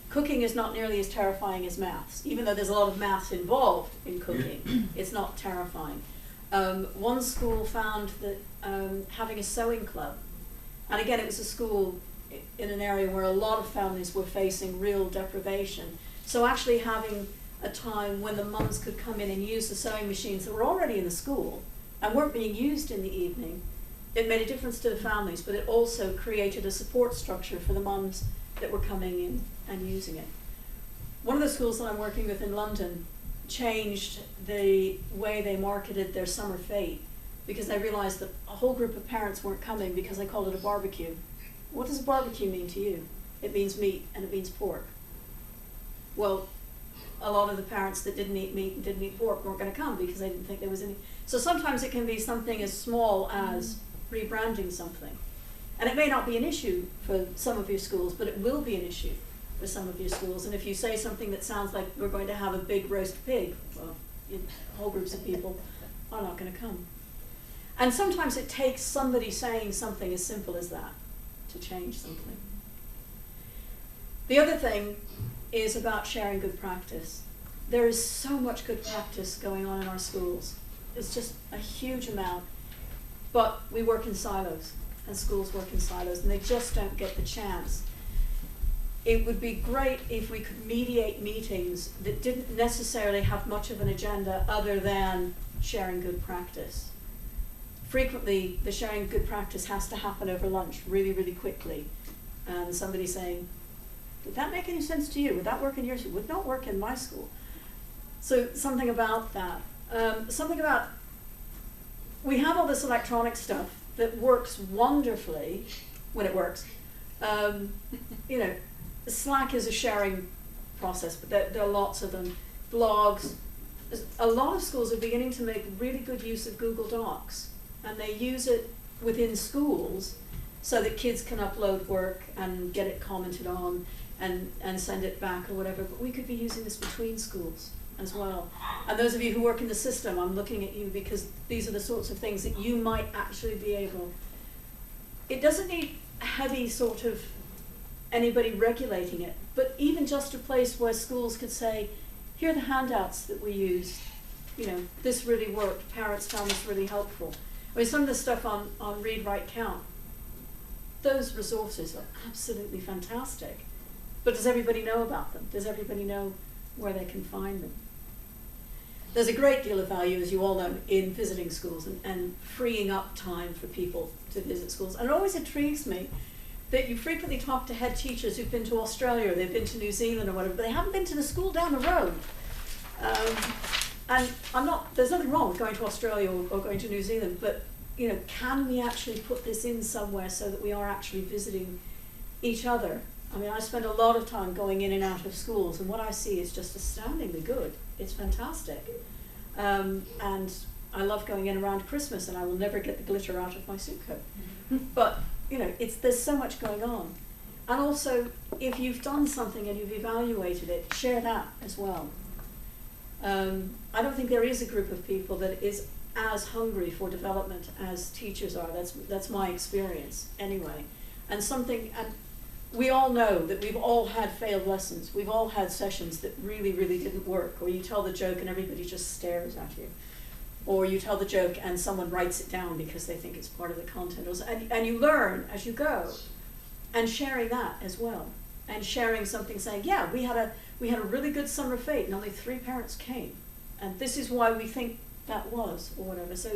Cooking is not nearly as terrifying as maths. Even though there's a lot of maths involved in cooking, it's not terrifying. One school found that having a sewing club, and again it was a school in an area where a lot of families were facing real deprivation. So actually having a time when the mums could come in and use the sewing machines that were already in the school and weren't being used in the evening, it made a difference to the families, but it also created a support structure for the mums that were coming in and using it. One of the schools that I'm working with in London changed the way they marketed their summer fete because they realized that a whole group of parents weren't coming because they called it a barbecue. What does a barbecue mean to you? It means meat and it means pork. Well, a lot of the parents that didn't eat meat and didn't eat pork weren't going to come because they didn't think there was any. So sometimes it can be something as small as rebranding something. And it may not be an issue for some of your schools, but it will be an issue for some of your schools. And if you say something that sounds like we're going to have a big roast pig, well, whole groups of people are not going to come. And sometimes it takes somebody saying something as simple as that to change something. The other thing is about sharing good practice. There is so much good practice going on in our schools. It's just a huge amount. But we work in silos, and schools work in silos, and they just don't get the chance. It would be great if we could mediate meetings that didn't necessarily have much of an agenda other than sharing good practice. Frequently, the sharing good practice has to happen over lunch really, really quickly. And somebody saying, did that make any sense to you? Would that work in your school? Would not work in my school. So something about that. Something about, we have all this electronic stuff that works wonderfully when it works. You know, Slack is a sharing process, but there are lots of them. Blogs. A lot of schools are beginning to make really good use of Google Docs, and they use it within schools so that kids can upload work and get it commented on and send it back or whatever. But we could be using this between schools as well. And those of you who work in the system, I'm looking at you because these are the sorts of things that you might actually be able. It doesn't need heavy sort of anybody regulating it, but even just a place where schools could say, here are the handouts that we used. You know, this really worked. Parents found this really helpful. I mean, some of the stuff on Read, Write, Count, those resources are absolutely fantastic. But does everybody know about them? Does everybody know where they can find them? There's a great deal of value, as you all know, in visiting schools and freeing up time for people to visit schools. And it always intrigues me that you frequently talk to head teachers who've been to Australia or they've been to New Zealand or whatever, but they haven't been to the school down the road. And there's nothing wrong with going to Australia or going to New Zealand, but you know, can we actually put this in somewhere so that we are actually visiting each other? I mean, I spend a lot of time going in and out of schools, and what I see is just astoundingly good. It's fantastic. And I love going in around Christmas, and I will never get the glitter out of my suit coat. But, you know, there's so much going on. And also, if you've done something and you've evaluated it, share that as well. I don't think there is a group of people that is as hungry for development as teachers are. That's my experience anyway. And we all know that we've all had failed lessons. We've all had sessions that really, really didn't work, or you tell the joke and everybody just stares at you. Or you tell the joke and someone writes it down because they think it's part of the content. And you learn as you go. And sharing that as well. And sharing something saying, yeah, we had a really good summer fete and only 3 parents came. And this is why we think that was, or whatever. So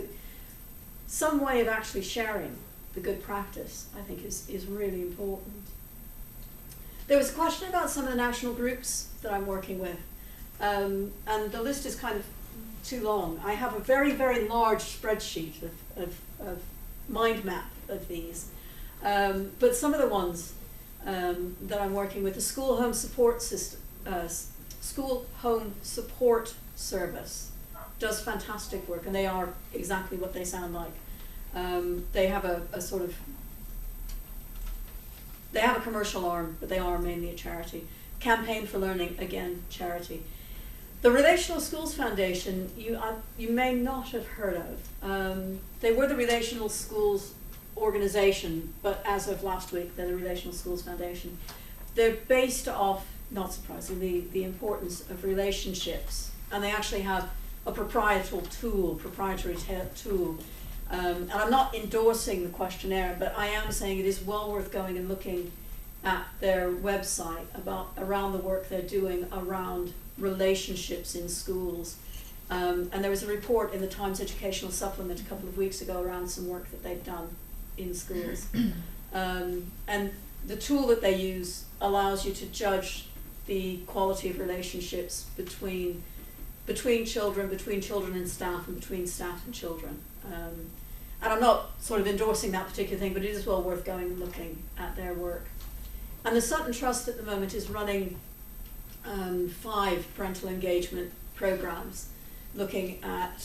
some way of actually sharing the good practice, I think, is really important. There was a question about some of the national groups that I'm working with. And the list is kind of too long. I have a very, very large spreadsheet of mind map of these. But some of the ones that I'm working with, the School Home Support System, School Home Support Service does fantastic work, and they are exactly what they sound like. They have a sort of, they have a commercial arm, but they are mainly a charity. Campaign for Learning, again, charity. The Relational Schools Foundation, you may not have heard of. They were the Relational Schools organization, but as of last week, they're the Relational Schools Foundation. They're based off, not surprisingly, the importance of relationships, and they actually have a proprietary tool. And I'm not endorsing the questionnaire, but I am saying it is well worth going and looking at their website around the work they're doing around relationships in schools. And there was a report in the Times Educational Supplement a couple of weeks ago around some work that they've done in schools. And the tool that they use allows you to judge the quality of relationships between children and staff, and between staff and children. And I'm not sort of endorsing that particular thing, but it is well worth going and looking at their work. And the Sutton Trust at the moment is running 5 parental engagement programs looking at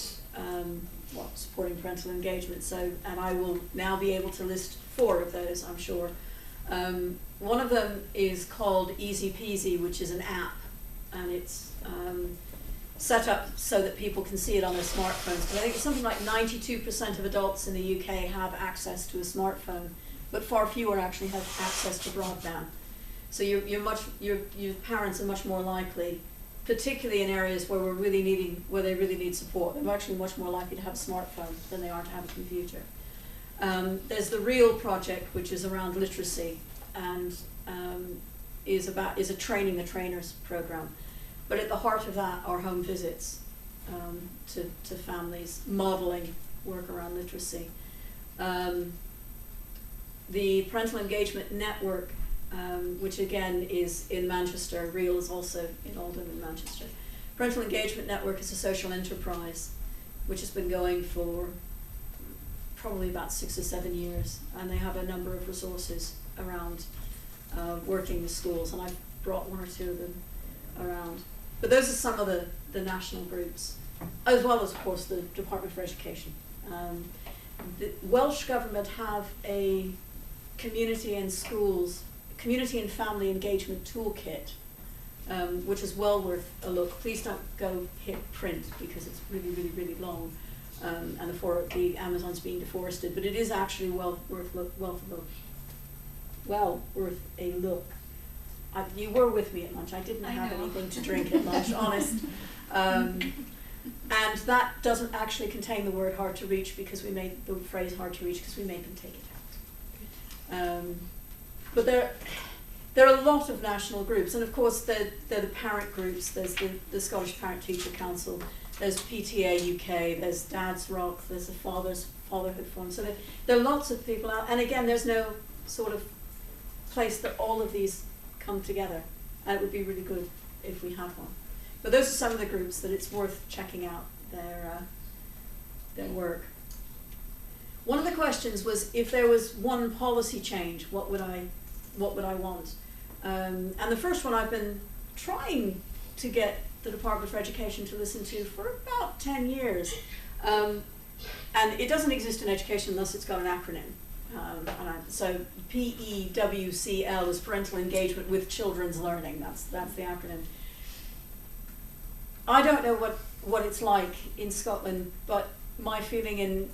supporting parental engagement. So, and I will now be able to list 4 of those, I'm sure. One of them is called Easy Peasy, which is an app, and it's set up so that people can see it on their smartphones. But I think it's something like 92% of adults in the UK have access to a smartphone, but far fewer actually have access to broadband. So your parents are much more likely, particularly in areas where they really need support, they're actually much more likely to have a smartphone than they are to have a computer. There's the REAL project, which is around literacy, and is a training the trainers program. But at the heart of that are home visits to families, modeling work around literacy. The Parental Engagement Network, which again is in Manchester, REAL is also in Oldham in Manchester. Parental Engagement Network is a social enterprise which has been going for probably about 6 or 7 years, and they have a number of resources around working with schools, and I've brought 1 or 2 of them around. But those are some of the national groups, as well as, of course, the Department for Education. The Welsh Government have a community and family engagement toolkit, which is well worth a look. Please don't go hit print because it's really, really, really long, and the Amazon's being deforested. But it is actually well worth a look. You were with me at lunch. I didn't have anything to drink at lunch, honest. And that doesn't actually contain the word hard to reach, because we made the phrase hard to reach because we made them take it out. But there are a lot of national groups, and of course they're the parent groups. There's the Scottish Parent Teacher Council, there's PTA UK, there's Dad's Rock, there's the Fatherhood Forum. So there are lots of people out, and again, there's no sort of place that all of these come together, and it would be really good if we had one. But those are some of the groups that it's worth checking out their work. One of the questions was, if there was one policy change, what would I want? And the first one I've been trying to get the Department for Education to listen to for about 10 years. And it doesn't exist in education unless it's got an acronym. So PEWCL is Parental Engagement with Children's Learning. That's the acronym. I don't know what it's like in Scotland, but my feeling in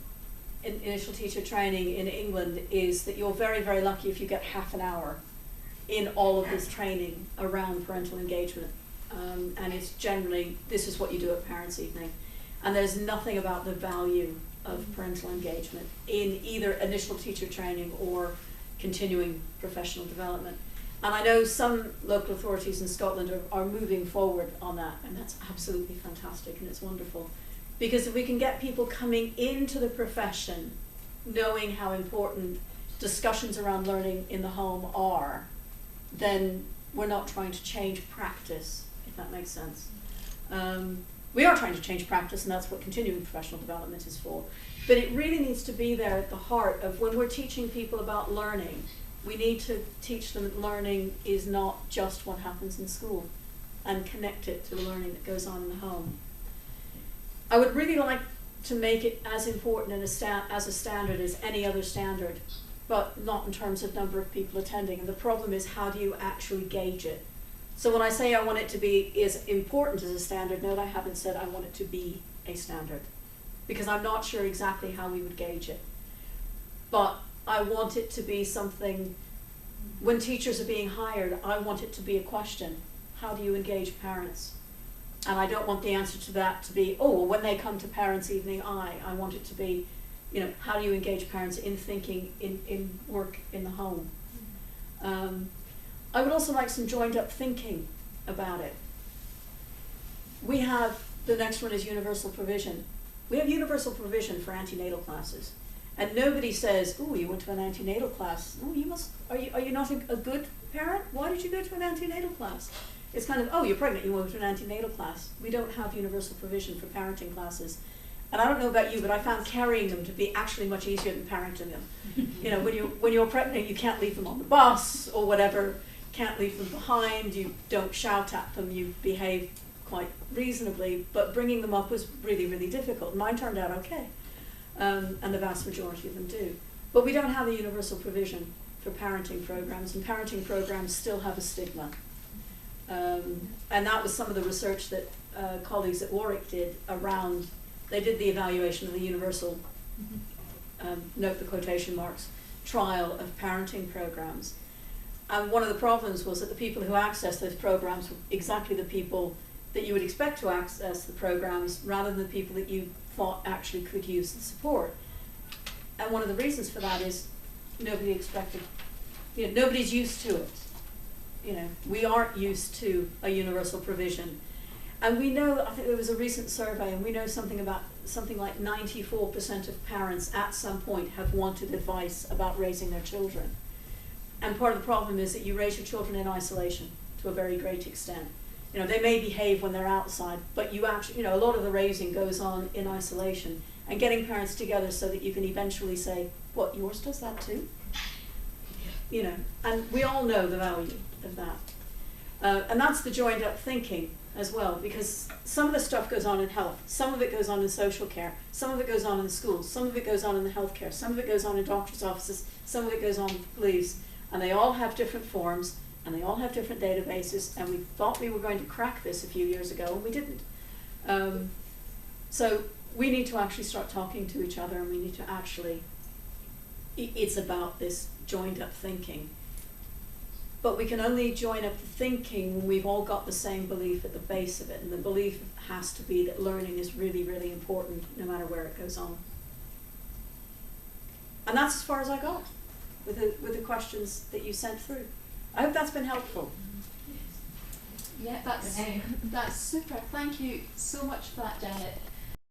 initial teacher training in England is that you're very, very lucky if you get half an hour in all of this training around parental engagement. And it's generally, this is what you do at Parents' Evening. And there's nothing about the value of parental engagement in either initial teacher training or continuing professional development. And I know some local authorities in Scotland are moving forward on that, and that's absolutely fantastic, and it's wonderful. Because if we can get people coming into the profession knowing how important discussions around learning in the home are, then we're not trying to change practice, if that makes sense. We are trying to change practice, and that's what continuing professional development is for. But it really needs to be there at the heart of when we're teaching people about learning. We need to teach them that learning is not just what happens in school, and connect it to the learning that goes on in the home. I would really like to make it as important as a standard as any other standard, but not in terms of number of people attending. And the problem is, how do you actually gauge it? So when I say I want it to be as important as a standard, note I haven't said I want it to be a standard, because I'm not sure exactly how we would gauge it. But I want it to be something, when teachers are being hired, I want it to be a question. How do you engage parents? And I don't want the answer to that to be, oh, well, when they come to Parents' Evening, I want it to be, how do you engage parents in thinking, in work in the home? I would also like some joined up thinking about it. We have, the next one is universal provision. We have universal provision for antenatal classes. And nobody says, "Oh, you went to an antenatal class. Oh, you must, are you not a good parent? Why did you go to an antenatal class?" It's kind of, "Oh, you're pregnant, you went to an antenatal class." We don't have universal provision for parenting classes. And I don't know about you, but I found carrying them to be actually much easier than parenting them. You know, when you're pregnant, you can't leave them on the bus or whatever, can't leave them behind, you don't shout at them, you behave quite reasonably, but bringing them up was really, really difficult. Mine turned out okay, and the vast majority of them do. But we don't have a universal provision for parenting programs, and parenting programs still have a stigma. And that was some of the research that colleagues at Warwick did around, they did the evaluation of the universal, note the quotation marks, trial of parenting programs. And one of the problems was that the people who accessed those programs were exactly the people that you would expect to access the programs rather than the people that you thought actually could use the support. And one of the reasons for that is nobody expected, you know, nobody's used to it. You know, we aren't used to a universal provision. And we know, I think there was a recent survey, and we know something like 94% of parents at some point have wanted advice about raising their children. And part of the problem is that you raise your children in isolation to a very great extent. You know, they may behave when they're outside, but you actually, you know, a lot of the raising goes on in isolation. And getting parents together so that you can eventually say, "What, yours does that too?" You know, and we all know the value of that. And that's the joined up thinking as well, because some of the stuff goes on in health, some of it goes on in social care, some of it goes on in schools, some of it goes on in the healthcare, some of it goes on in doctors' offices, some of it goes on in police, and they all have different forms, and they all have different databases, and we thought we were going to crack this a few years ago, and we didn't. So we need to actually start talking to each other, and we need to actually, it's about this joined up thinking. But we can only join up the thinking when we've all got the same belief at the base of it, and the belief has to be that learning is really, really important no matter where it goes on. And that's as far as I got with the questions that you sent through. I hope that's been helpful. Yeah, that's super. Thank you so much for that, Janet.